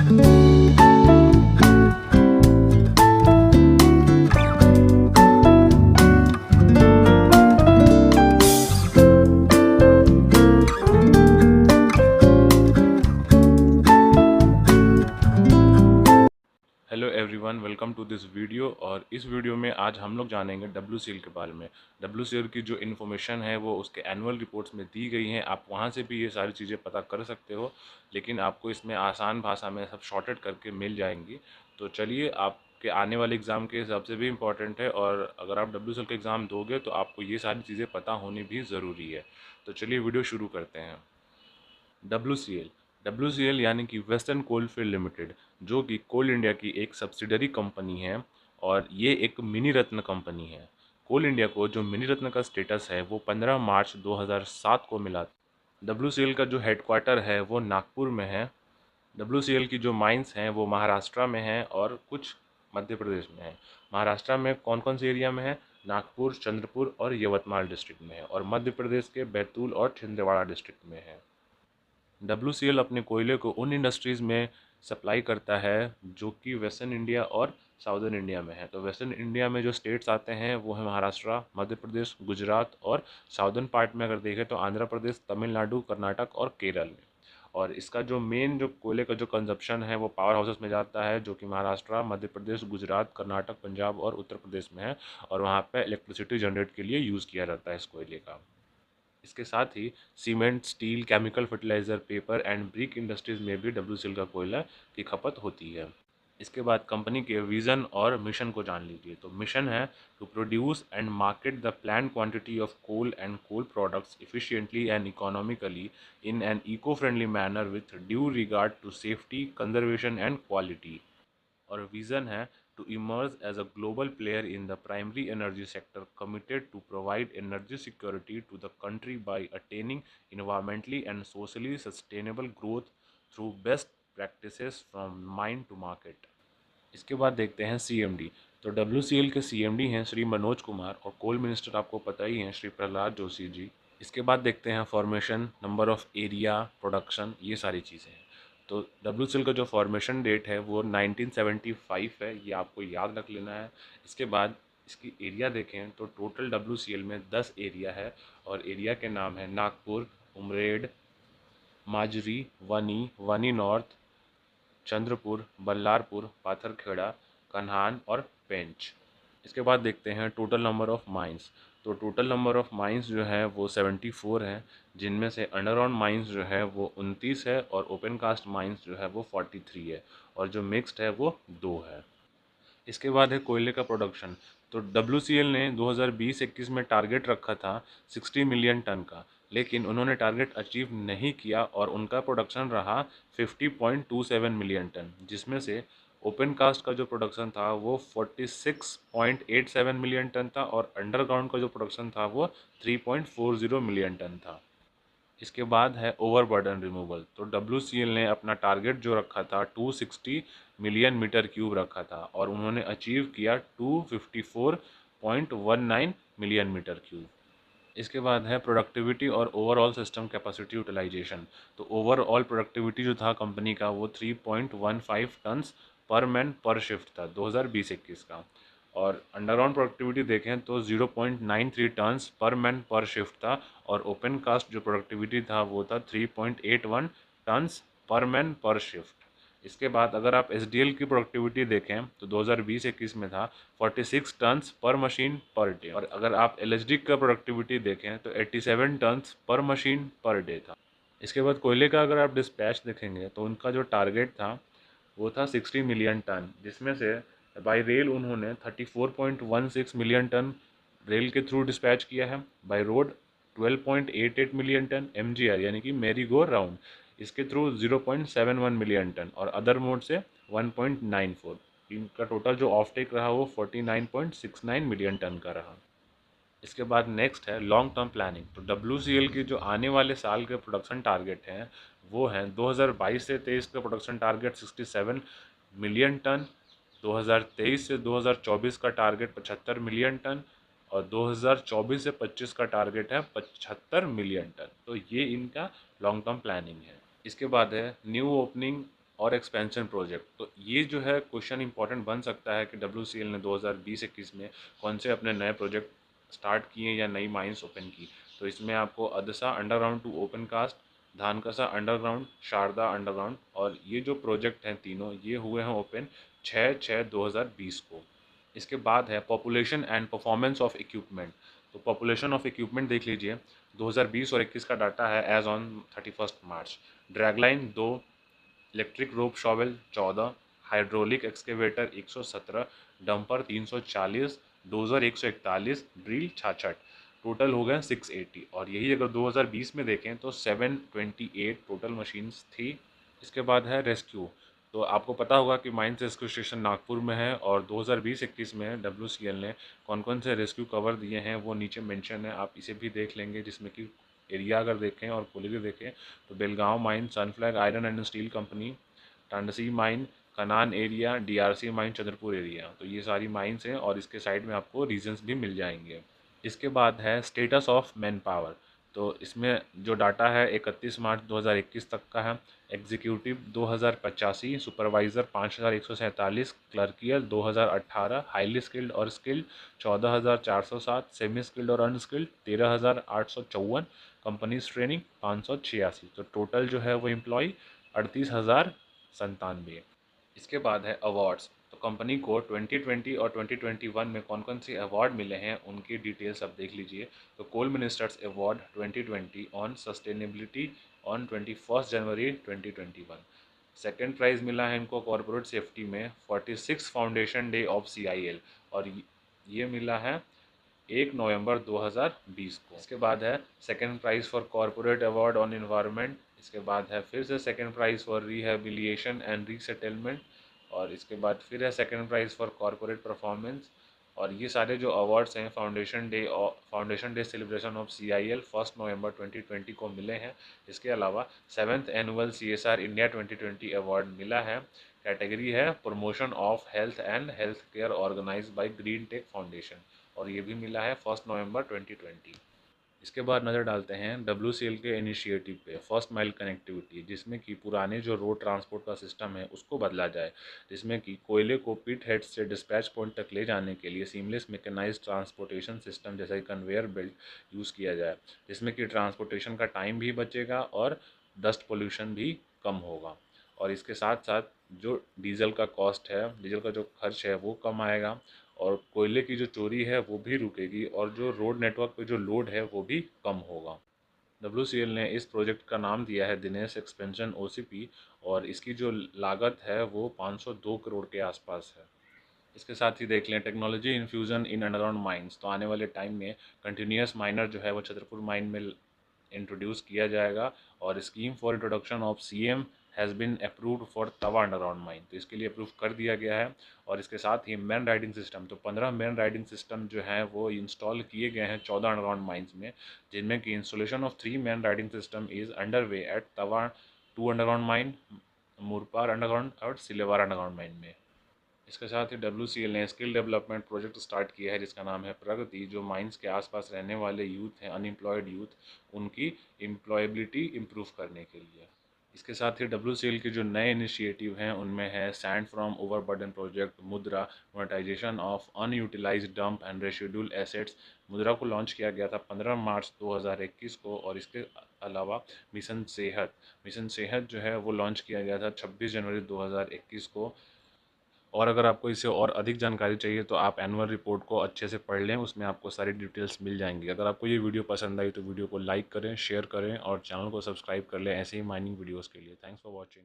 Hello everyone, welcome to this video. और इस video में आज हम लोग जानेंगे WCL के बारे में। WCL की जो इन्फॉर्मेशन है वो उसके एनुअल रिपोर्ट्स में दी गई हैं। आप वहां से भी ये सारी चीज़ें पता कर सकते हो, लेकिन आपको इसमें आसान भाषा में सब शॉर्टेड करके मिल जाएंगी। तो चलिए, आपके आने वाले एग्ज़ाम के हिसाब से भी इम्पॉर्टेंट है, और अगर आप WCL का एग्ज़ाम दोगे तो आपको ये सारी चीज़ें पता होनी भी ज़रूरी है। तो चलिए वीडियो शुरू करते हैं। WCL WCL यानी कि वेस्टर्न कोलफील्ड लिमिटेड, जो कि कोल इंडिया की एक सब्सिडरी कंपनी है, और ये एक मिनी रत्न कंपनी है। कोल इंडिया को जो मिनी रत्न का स्टेटस है वो 15 मार्च 2007 को मिला। WCL का जो हेडक्वार्टर है वो नागपुर में है। WCL की जो माइंस हैं वो महाराष्ट्र में हैं और कुछ मध्य प्रदेश में है। महाराष्ट्र में कौन कौन से एरिया में है? नागपुर, चंद्रपुर और यवतमाल डिस्ट्रिक्ट में है, और मध्य प्रदेश के बैतूल और छिंदवाड़ा डिस्ट्रिक्ट में है। WCL अपने कोयले को उन इंडस्ट्रीज़ में सप्लाई करता है जो कि वेस्टर्न इंडिया और साउदर्न इंडिया में है। तो वेस्टर्न इंडिया में जो स्टेट्स आते हैं वो है महाराष्ट्र, मध्य प्रदेश, गुजरात, और साउदर्न पार्ट में अगर देखें तो आंध्र प्रदेश, तमिलनाडु, कर्नाटक और केरल में। और इसका जो मेन जो कोयले का जो कंजप्शन है वो पावर हाउसेस में जाता है, जो कि महाराष्ट्र, मध्य प्रदेश, गुजरात, कर्नाटक, पंजाब और उत्तर प्रदेश में है, और वहाँ पे इलेक्ट्रिसिटी जनरेट के लिए यूज़ किया जाता है इस कोयले का। इसके साथ ही cement, steel, chemical fertiliser, paper and brick industries में भी WCL का कोयला की खपत होती है। इसके बाद कंपनी के विज़न और मिशन को जान लीजिए। तो मिशन है to produce and market the plan quantity of coal and coal products efficiently and economically in an eco friendly manner with due regard to safety, conservation and quality. और vision है to emerge as a global player in the primary energy sector, committed to provide energy security to the country by attaining environmentally and socially sustainable growth through best practices from mine to market। इसके बाद देखते हैं CMD। तो WCL के CMD हैं श्री मनोज कुमार, और कोल minister आपको पता ही हैं श्री प्रहलाद जोशी जी। इसके बाद देखते हैं formation, number of area, production, ये सारी चीज़ें हैं। तो WCL का जो फॉर्मेशन डेट है वो 1975 है, ये आपको याद रख लेना है। इसके बाद इसकी एरिया देखें तो टोटल WCL में 10 एरिया है, और एरिया के नाम है नागपुर, उमरेड, माजरी, वनी, वनी नॉर्थ, चंद्रपुर, बल्लारपुर, पाथरखेड़ा, कन्हान और पेंच। इसके बाद देखते हैं टोटल नंबर ऑफ़ माइंस। तो टोटल नंबर ऑफ़ माइंस जो है वो 74 हैं, जिनमें से अंडरग्राउंड माइंस जो है वो 29 है, और ओपन कास्ट माइंस जो है वो 43 है, और जो मिक्स्ड है वो 2 है। इसके बाद है कोयले का प्रोडक्शन। तो WCL ने 2020-21 में टारगेट रखा था 60 मिलियन टन का, लेकिन उन्होंने टारगेट अचीव नहीं किया, और उनका प्रोडक्शन रहा 50.27 मिलियन टन, जिसमें से ओपन कास्ट का जो प्रोडक्शन था वो 46.87 मिलियन टन था, और अंडरग्राउंड का जो प्रोडक्शन था वो 3.40 मिलियन टन था। इसके बाद है ओवरबर्डन रिमूवल। तो WCL ने अपना टारगेट जो रखा था 260 मिलियन मीटर क्यूब रखा था, और उन्होंने अचीव किया 254.19 मिलियन मीटर क्यूब। इसके बाद है प्रोडक्टिविटी और ओवरऑल सिस्टम कैपेसिटी यूटिलाइजेशन। तो ओवरऑल प्रोडक्टिविटी जो था कंपनी का वो 3.15 टन्स पर मैन पर शिफ्ट था 2020-21 का, और अंडरग्राउंड प्रोडक्टिविटी देखें तो 0.93 टन्स पर मैन पर शिफ्ट था, और ओपन कास्ट जो प्रोडक्टिविटी था वो था 3.81 टन्स पर मैन पर शिफ्ट। इसके बाद अगर आप SDL की प्रोडक्टिविटी देखें तो 2020-21 में था 46 टन्स पर मशीन पर डे, और अगर आप LHD का प्रोडक्टिविटी देखें तो 87 टन्स पर मशीन पर डे था। इसके बाद कोयले का अगर आप डिस्पैच देखेंगे तो उनका जो टारगेट था वो था 60 मिलियन टन, जिसमें से बाय रेल उन्होंने 34.16 मिलियन टन रेल के थ्रू डिस्पैच किया है। By road 12.88 million ton MGR यानी कि मैरी गो राउंड, इसके थ्रू 0.71 मिलियन टन, और अदर मोड से 1.94। इनका टोटल जो ऑफ टेक रहा वो 49.69 मिलियन टन का रहा। इसके बाद नेक्स्ट है लॉन्ग टर्म प्लानिंग। तो WCL की जो आने वाले साल के प्रोडक्शन टारगेट हैं वो हैं 2022 से 23 का प्रोडक्शन टारगेट 67 मिलियन टन, 2023 से 2024 का टारगेट 75 मिलियन टन, और 2024 से 25 का टारगेट है 75 मिलियन टन। तो ये इनका लॉन्ग टर्म प्लानिंग है। इसके बाद है न्यू ओपनिंग और एक्सपेंशन प्रोजेक्ट। तो ये जो है क्वेश्चन इंपॉर्टेंट बन सकता है कि डब्ल्यूसीएल ने 2020-21 में कौन से अपने नए प्रोजेक्ट स्टार्ट किए या नई माइंस ओपन की। तो इसमें आपको Adasa underground to open cast, Dhankasa underground, Sharda underground, और ये जो प्रोजेक्ट हैं तीनों ये हुए हैं ओपन 6/6/2020 को। इसके बाद है population and performance of equipment. तो पॉपुलेशन ऑफ इक्विपमेंट देख लीजिए, 2020 और 21 का डाटा है as on 31 March. Dragline 2, electric rope shovel 14, hydraulic excavator 117, dumper 340, dozer 141, drill 66, total हो गए 680। और यही अगर 2020 में देखें तो 728 टोटल मशीन्स थी। इसके बाद है रेस्क्यू। तो आपको पता होगा कि माइंस रेस्क्यू स्टेशन नागपुर में है, और 2020-21 में डब्ल्यूसीएल ने कौन कौन से रेस्क्यू कवर दिए हैं वो नीचे मेंशन है, आप इसे भी देख लेंगे। जिसमें कि एरिया अगर देखें और क्वालिटी देखें तो Belgaon mine, Sunflag iron and steel company, Tandsi mine, Kanan area, DRC mine Chandrapur area. तो ये सारी माइंस हैं और इसके साइड में आपको रीजन्स भी मिल जाएंगे। इसके बाद है स्टेटस ऑफ मैन पावर। तो इसमें जो डाटा है 31 मार्च 2021 तक का है। Executive 2085, supervisor 5147, clerical 2018, highly skilled और स्किल्ड 14407, सेमी स्किल्ड और अनस्किल्ड 13854, कंपनीज ट्रेनिंग 586। तो टोटल जो है वो एम्प्लॉय 38,097। इसके बाद है अवार्ड्स। तो कंपनी को 2020 और 2021 में कौन कौन से अवार्ड मिले हैं उनकी डिटेल्स आप देख लीजिए। तो coal ministers award 2020 on sustainability on 21 जनवरी 2021। सेकेंड प्राइज़ मिला है इनको कॉरपोरेट सेफ्टी में 46 फाउंडेशन डे ऑफ CIL, और ये मिला है 1 नवंबर 2020 को। इसके बाद है second prize for corporate award on environment. इसके बाद है फिर से second prize for rehabilitation and resettlement, और इसके बाद फिर है second prize for corporate performance. और ये सारे जो अवार्ड्स हैं foundation day celebration of CIL 1 नवंबर 2020 को मिले हैं। इसके अलावा 7th annual CSR India 2020 award मिला है। कैटेगरी है promotion of health and health care organise by green tech foundation, और ये भी मिला है 1 नवंबर 2020। इसके बाद नज़र डालते हैं WCL के इनिशिएटिव पे फर्स्ट माइल कनेक्टिविटी, जिसमें कि पुराने जो रोड ट्रांसपोर्ट का सिस्टम है उसको बदला जाए। जिसमें कि कोयले को पिट हेड से डिस्पैच पॉइंट तक ले जाने के लिए सीमलेस मैकेनाइज्ड ट्रांसपोर्टेशन सिस्टम जैसे कन्वेयर बेल्ट यूज़ किया जाए, जिसमें कि ट्रांसपोर्टेशन का टाइम भी बचेगा और डस्ट पोल्यूशन भी कम होगा। और इसके साथ साथ जो डीजल का कॉस्ट है, डीजल का जो खर्च है वो कम आएगा, और कोयले की जो चोरी है वो भी रुकेगी, और जो रोड नेटवर्क पे जो लोड है वो भी कम होगा। WCL ने इस प्रोजेक्ट का नाम दिया है दिनेश एक्सपेंशन OCP, और इसकी जो लागत है वो 502 करोड़ के आसपास है। इसके साथ ही देख लें टेक्नोलॉजी इन्फ्यूज़न इन अंडरग्राउंड माइंस। तो आने वाले टाइम में कंटिन्यूस माइनर जो है वो छतरपुर माइन में इंट्रोड्यूस किया जाएगा, और scheme for introduction of CM has been approved for Tawa underground mine. तो इसके लिए अप्रूव कर दिया गया है। और इसके साथ ही मैन राइडिंग सिस्टम, तो 15 मैन राइडिंग सिस्टम जो हैं वो इंस्टॉल किए गए हैं 14 अंडरग्राउंड माइंस में, जिनमें कि installation of 3 man riding system is under way at Tawa 2 underground mine, Murpar underground और सिलेवार अंडरग्राउंड माइन में। इसके साथ ही WCL ने स्किल डेवलपमेंट प्रोजेक्ट स्टार्ट किया है जिसका नाम है प्रगति, जो माइंस के आसपास रहने वाले यूथ हैं, अनएम्प्लॉयड यूथ, उनकी एम्प्लॉयबिलिटी इम्प्रूव करने के लिए। इसके साथ ही WCL के जो नए इनिशिएटिव हैं उनमें है sand from overburden project, Mudra, monetisation of unutilised dump and residual assets. Mudra को लॉन्च किया गया था 15 मार्च 2021 को, और इसके अलावा मिशन सेहत जो है वो लॉन्च किया गया था 26 जनवरी 2021 को। और अगर आपको इससे और अधिक जानकारी चाहिए तो आप एनुअल रिपोर्ट को अच्छे से पढ़ लें, उसमें आपको सारी डिटेल्स मिल जाएंगी। अगर आपको ये वीडियो पसंद आई तो वीडियो को लाइक करें, शेयर करें और चैनल को सब्सक्राइब कर लें ऐसे ही माइनिंग वीडियोज़ के लिए। Thanks for watching.